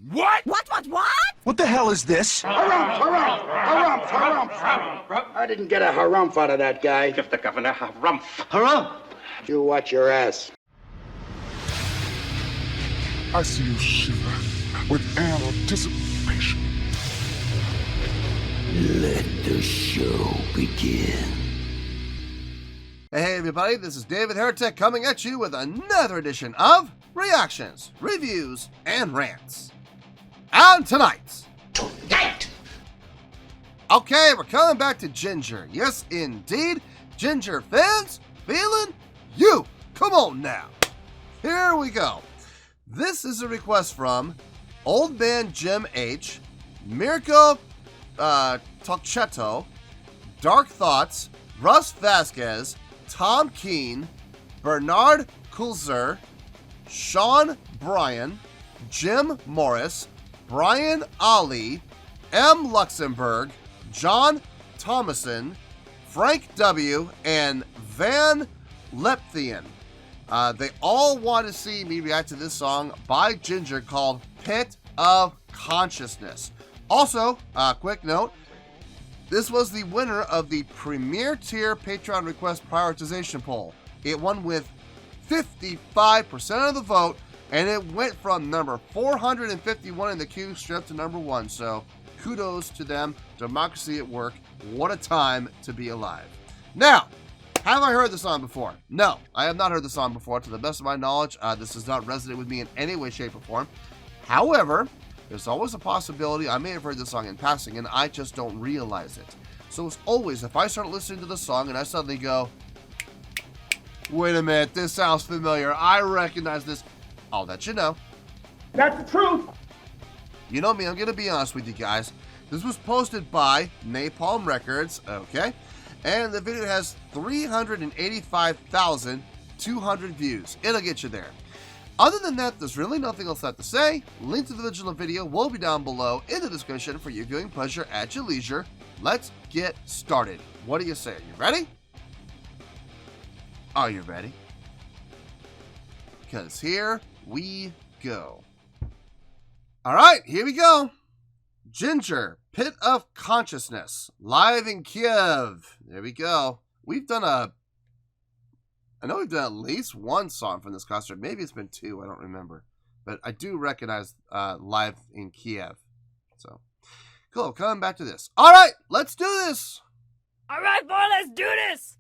What? What? What the hell is this? Harumph. I didn't get a harumph out of that guy. Give the governor harumph. Harumph! You watch your ass. I see you shiver with anticipation. Let the show begin. Hey everybody, this is David Heretic coming at you with another edition of Reactions, Reviews, and Rants. And tonight! Okay, we're coming back to Jinjer. Yes, indeed. Jinjer Fans FEELIN YOU. Come on now. Here we go. This is a request from Old Man Jim H, Mirko Tochetto, Dark Thoughts, Russ Vasquez, Tom Keene, Bernard Kulzer, Sean Bryan, Jim Morris, Brian Ali, M. Luxembourg, John Thomason, Frank W., and Van Lepthian. They all want to see me react to this song by Jinjer called Pit of Consciousness. Also, quick note, this was the winner of the Premier Tier Patreon Request Prioritization Poll. It won with 55% of the vote, and it went from number 451 in the queue straight to number 1. So, kudos to them. Democracy at work. What a time to be alive. Now, have I heard the song before? No, I have not heard the song before. To the best of my knowledge, this does not resonate with me in any way, shape, or form. However, there's always a possibility I may have heard the song in passing and I just don't realize it. So as always, if I start listening to the song and I suddenly go, wait a minute, this sounds familiar, I recognize this, I'll let you know. That's the truth. You know me, I'm going to be honest with you guys. This was posted by Napalm Records, okay? And the video has 385,200 views. It'll get you there. Other than that, there's really nothing else left to say. Link to the original video will be down below in the description for your viewing pleasure at your leisure. Let's get started. What do you say? Are you ready? Are you ready? Because here we go. All right, here we go. Jinjer, Pit of Consciousness, live in Kiev. There we go. I know we've done at least one song from this concert. Maybe it's been two, I don't remember. But I do recognize live in Kiev. So, cool, coming back to this. All right, let's do this. All right, boy, let's do this.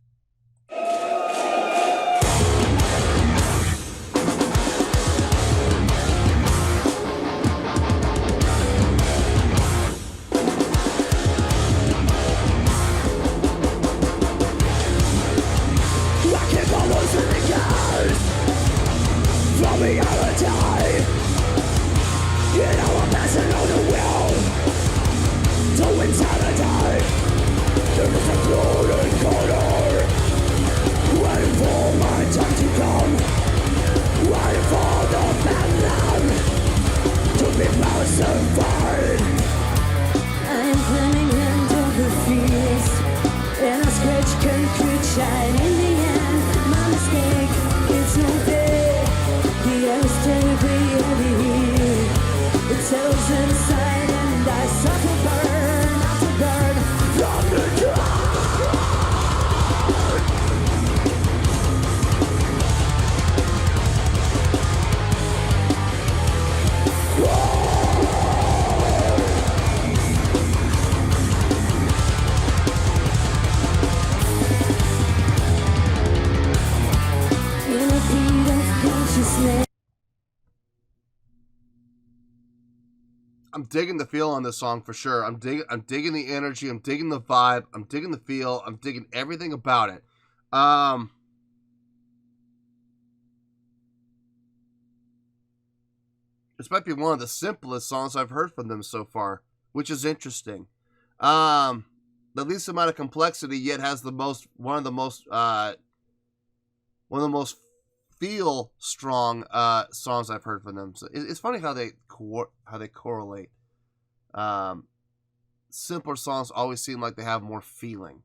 From reality, in our passion on the will to insanity, there is a golden corner, waiting for my time to come, waiting for the madman to be pacified. I'm climbing into the fields, and a scratch concrete shine in the end. My mistake, it's no big. The air is terribly heavy. It settles inside and I start to burn from the in a beat of consciousness. I'm digging the feel on this song for sure. I'm digging the energy. I'm digging the vibe. I'm digging the feel. I'm digging everything about it. This might be one of the simplest songs I've heard from them so far, which is interesting. The least amount of complexity, yet has the most one of the most feel strong songs I've heard from them. So it's funny how they correlate. Simpler songs always seem like they have more feeling.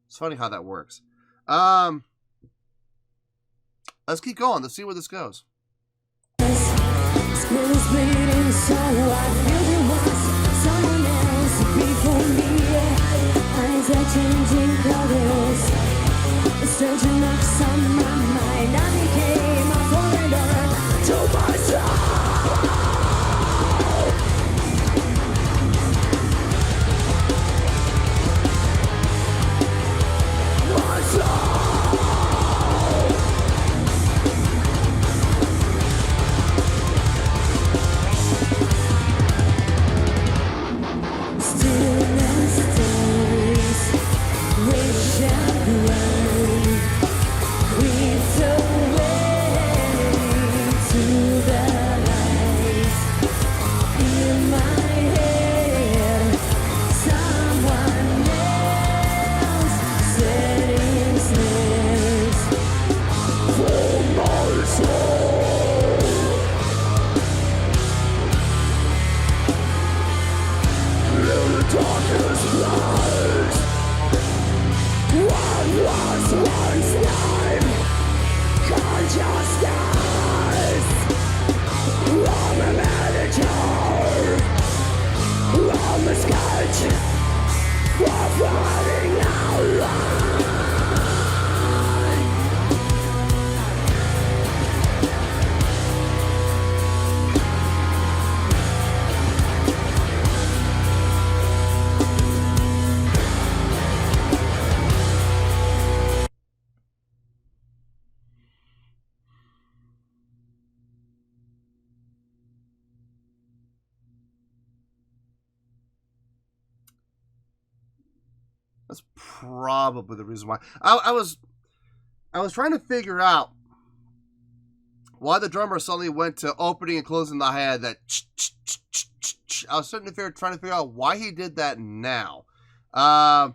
It's funny how that works. Let's keep going. Let's see where this goes. Schools bleeding So I feel there was someone else before me. Eyes are changing colors, surging knocks on my mind. I became a foreigner to myself. That's probably the reason why. I was trying to figure out why the drummer suddenly went to opening and closing the hi-hat. That I was trying to figure out why he did that now. I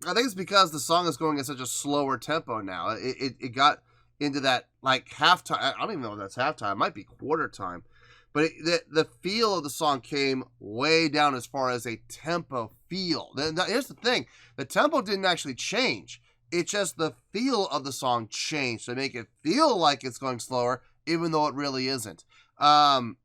think it's because the song is going at such a slower tempo now. It got into that like halftime. I don't even know if that's halftime. It might be quarter time. But the feel of the song came way down as far as a tempo feel. Here's the thing. The tempo didn't actually change. It's just the feel of the song changed to make it feel like it's going slower, even though it really isn't. And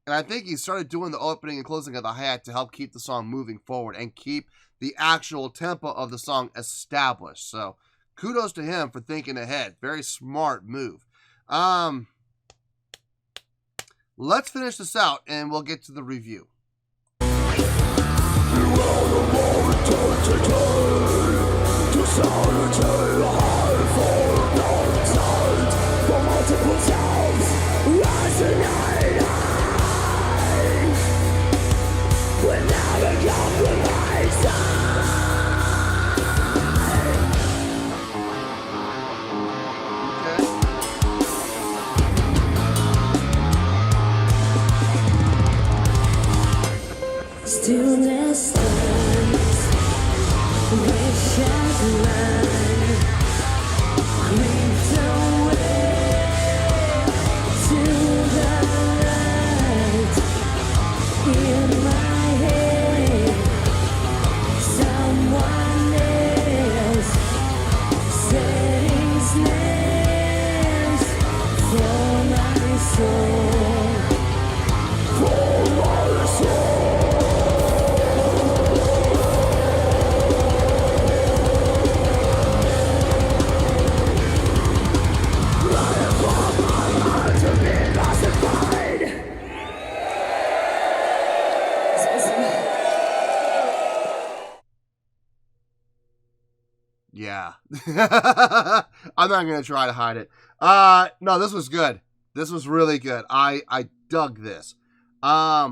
I think he started doing the opening and closing of the hi-hat to help keep the song moving forward and keep the actual tempo of the song established. So kudos to him for thinking ahead. Very smart move. Let's finish this out and we'll get to the review. Stillness stands, wish I'd run, creeps away to the light. In my head, someone else setting snares for my soul, for my soul. Yeah. I'm not going to try to hide it. No, this was good. This was really good. I dug this. Let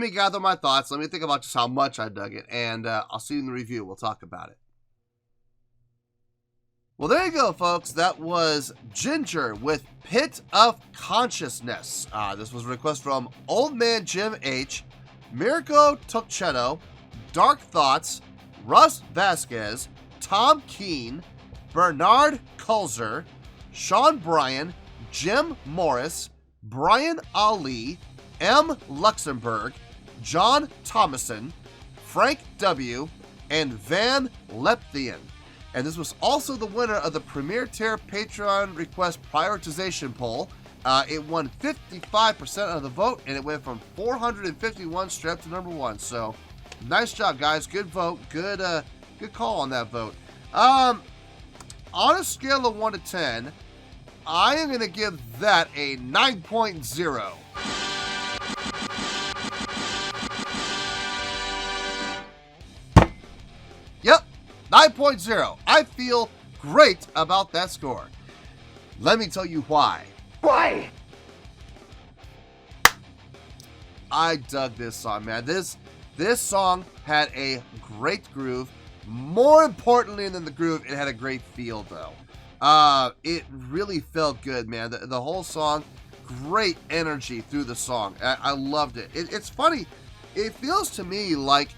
me gather my thoughts. Let me think about just how much I dug it. And I'll see you in the review. We'll talk about it. Well, there you go, folks. That was Jinjer with Pit of Consciousness. This was a request from Old Man Jim H., Mirko Tucchetto, Dark Thoughts, Russ Vasquez, Tom Keene, Bernard Kulzer, Sean Bryan, Jim Morris, Brian Ali, M. Luxembourg, John Thomason, Frank W., and Van Lepthian. and this was also the winner of the Premier Tier Patreon Request Prioritization Poll. It won 55% of the vote, and it went from 451 straight up to number 1. So, nice job, guys. Good vote. Good call on that vote. On a scale of 1 to 10, I am going to give that a 9.0. Yep, 9.0. I feel great about that score. Let me tell you why. Why? I dug this song, man. This song had a great groove. More importantly than the groove, it had a great feel, though. It really felt good, man. The whole song, great energy through the song. I loved it. It's funny. It feels to me like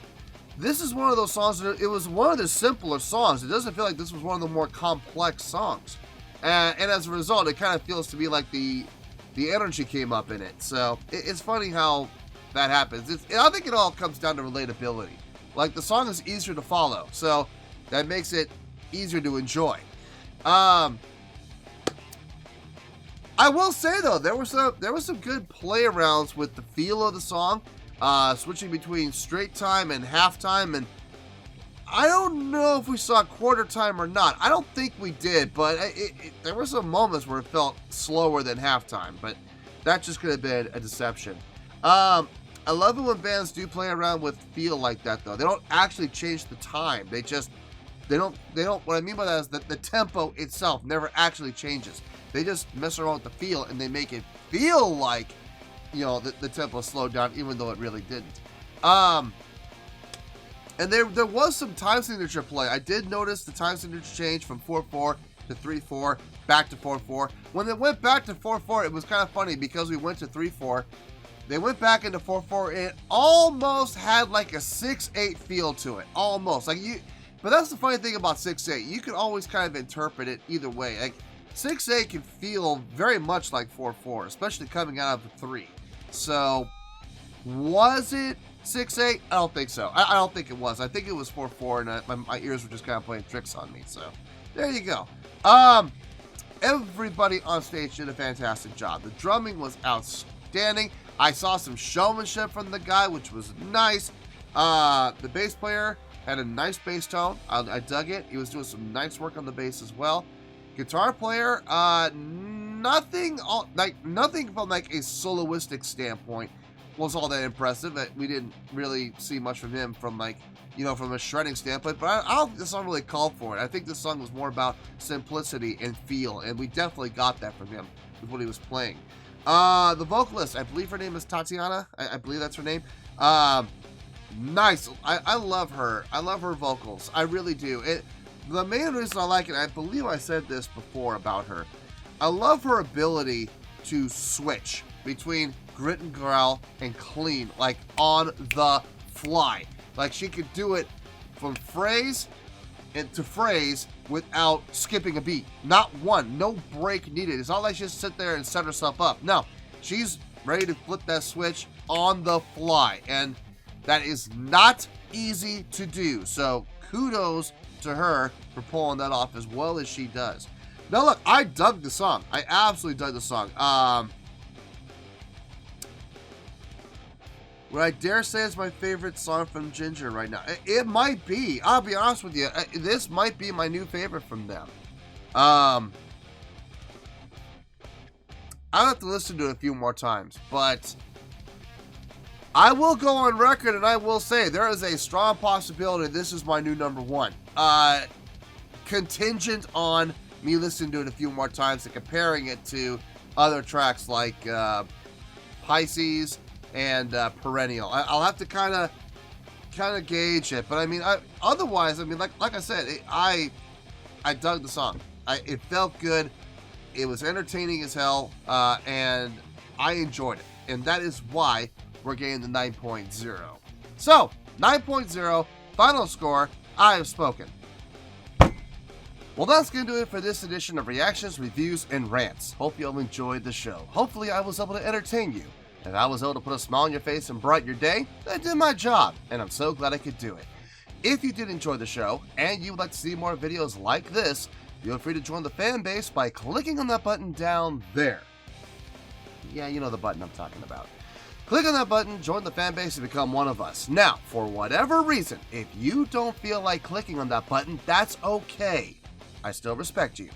this is one of those songs that it was one of the simpler songs. It doesn't feel like this was one of the more complex songs. And as a result, it kind of feels to me like the energy came up in it. So it's funny how that happens. I think it all comes down to relatability. Like, the song is easier to follow, so that makes it easier to enjoy. I will say, though, there was some good play arounds with the feel of the song, switching between straight time and halftime, and I don't know if we saw quarter time or not. I don't think we did, but there were some moments where it felt slower than halftime, but that just could have been a deception. I love it when bands do play around with feel like that, though. They don't actually change the time. They don't, what I mean by that is that the tempo itself never actually changes. They just mess around with the feel, and they make it feel like, you know, the tempo slowed down, even though it really didn't. And there was some time signature play. I did notice the time signature change from 4/4 to 3/4, back to 4/4. When it went back to 4/4, it was kind of funny because we went to 3/4. They went back into 4/4, and it almost had like a 6/8 feel to it. Almost. But that's the funny thing about 6/8. You can always kind of interpret it either way. Like, 6/8 can feel very much like 4/4, especially coming out of the 3. So, was it 6/8? I don't think so. I don't think it was. I think it was 4/4, and my ears were just kind of playing tricks on me. So, there you go. Everybody on stage did a fantastic job. The drumming was outstanding. I saw some showmanship from the guy, which was nice. The bass player had a nice bass tone. I dug it. He was doing some nice work on the bass as well. Guitar player, nothing from like a soloistic standpoint was all that impressive. We didn't really see much from him from like, you know, from a shredding standpoint, but I don't think this song really called for it. I think this song was more about simplicity and feel, and we definitely got that from him with what he was playing. The vocalist, I believe her name is Tatiana. I believe that's her name. Nice. I love her. I love her vocals. I really do. The main reason I like it, I believe I said this before about her, I love her ability to switch between grit and growl and clean, like on the fly. Like, she could do it from phrase to phrase without skipping a beat. Not one. No break needed. It's not like she just sit there and set herself up. No. She's ready to flip that switch on the fly. And that is not easy to do. So kudos to her for pulling that off as well as she does. Now look, I dug the song. I absolutely dug the song. Would I dare say it's my favorite song from Jinjer right now? It might be. I'll be honest with you. This might be my new favorite from them. I'll have to listen to it a few more times, but I will go on record and I will say there is a strong possibility this is my new number 1. Contingent on me listening to it a few more times and comparing it to other tracks like Pisces and Perennial. I'll have to kind of gauge it, but I mean, otherwise, I mean, like I said, I dug the song. It felt good. It was entertaining as hell, and I enjoyed it, and that is why we're getting the 9.0. So 9.0 final score. I have spoken. Well, that's going to do it for this edition of Reactions, Reviews, and Rants. Hope you all enjoyed the show. Hopefully, I was able to entertain you. If I was able to put a smile on your face and brighten your day, I did my job, and I'm so glad I could do it. If you did enjoy the show and you would like to see more videos like this, feel free to join the fan base by clicking on that button down there. Yeah, you know the button I'm talking about. Click on that button, join the fan base, and become one of us. Now, for whatever reason, if you don't feel like clicking on that button, that's okay. I still respect you.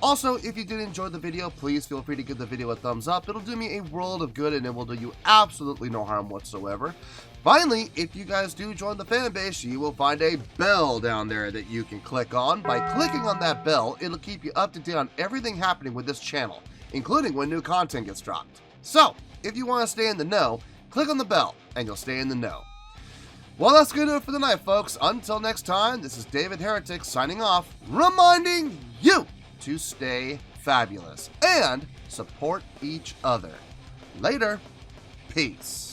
Also, if you did enjoy the video, please feel free to give the video a thumbs up. It'll do me a world of good and it will do you absolutely no harm whatsoever. Finally, if you guys do join the fan base, you will find a bell down there that you can click on. By clicking on that bell, it'll keep you up to date on everything happening with this channel, including when new content gets dropped. So, if you want to stay in the know, click on the bell and you'll stay in the know. Well, that's going to do it for the night, folks. Until next time, this is David Heretic signing off, reminding you to stay fabulous and support each other. Later. Peace.